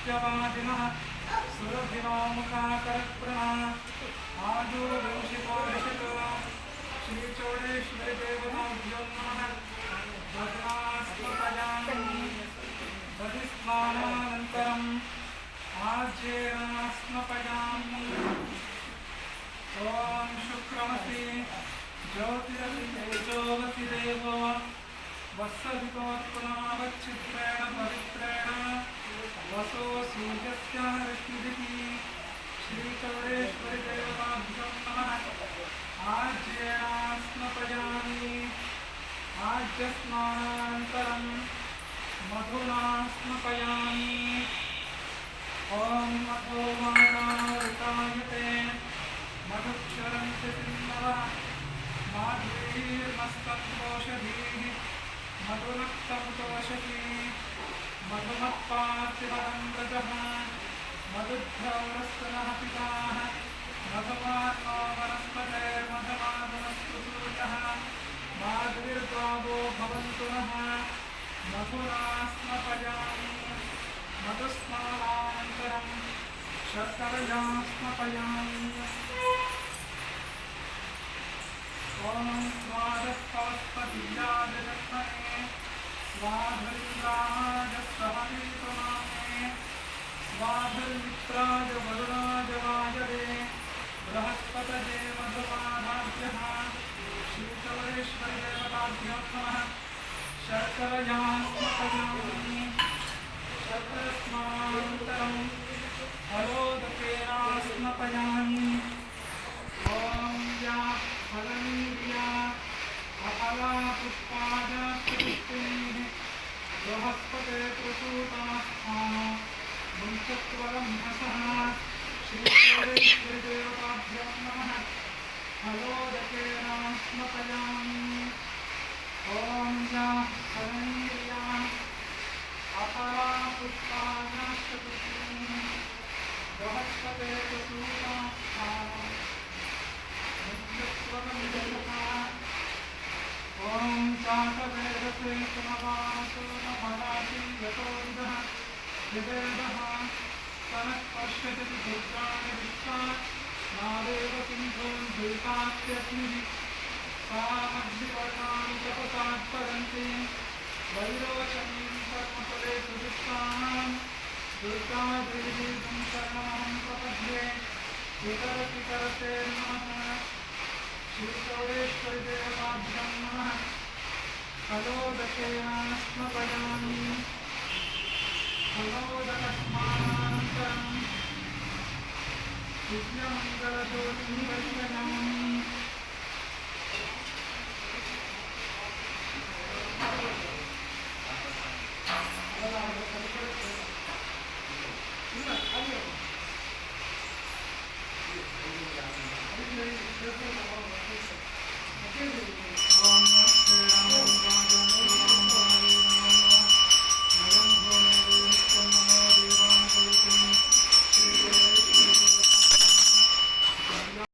सत्यवादिनः सुरभिनोमुखाकरप्रणा आजोविंशिकोरिषतो श्रीचौडेश्वरी देवताभ्यो नमः। भद्रास्मपयामि दधिस्नानानन्तरम् आज्येन स्मपयामि। ॐ शुक्रमसि ज्योतिरसि देवो वत्सवितोत्पुनावच्छिद्रेण पवित्रेण वसो सूर्यस्य रश्मिभिः श्रीचौडेश्वरी देवताभ्यो नमः। आज्येन स्मपयामि आज्यस्नानानन्तरं मधुना स्मपयामि। ॐ मधोमानावृतायते मधुक्षरन्ति सिन्धवः माधुरीर्मस्तोषधीः मधुनक्तं तोषति मधुमत्पार्थिवं व्रजः मधुभ्रवरस्तनः पिताः मधुमात्मा वनस्पतेर्मधुमागुणस्तु सूर्यः माधुर्गावो भवन्तु नः। मधुना स्मपयामि मधुस्नानानन्तरं शर्करया स्मपयामि। ॐ स्वादस्पतिजाय जग्महे स्वाधुरिन्द्राय सहवीतुनामे स्वाधुर्मित्राय वरुणाय वायवे बृहस्पतये मधुपादाभ्यः श्रीचौडेश्वरी देवताभ्यो नमः। शर्करया स्मपयामि शर्करस्नानानन्तरं फलोदकेन स्मपयामि। ॐ या फलनीया अफला पुष्पादपुष्पैः बृहस्पते प्रसूतास्थान मुञ्चत्वरंहसः श्रीचौडेश्वरी देवताभ्यो नमः। फलोदकेन स्मपयामि। ॐ या फलनीया अफला पुष्पादपुष्पैः बृहस्पते प्रसूतास्थान ॐ चाकवेदसे पुनवासो न मनाति यतो विदः विवेदः सनः पश्यति दुर्गाणि विश्वा नादेव सिन्धून् द्वैतात्यग्निः सामग्निवर्णानि तपसात्परन्ति वैरोचनीं कर्मफले सुदुष्टां दुर्गा देवीं शरणमहं प्रपद्ये। वितरति करते नमः। श्रीचौडेश्वरी देवताभ्यो नमः। फलोदकेन स्मपयामि फलोदकस्नानानन्तरं दिव्यमङ्गलज्योतिं दर्शयामि।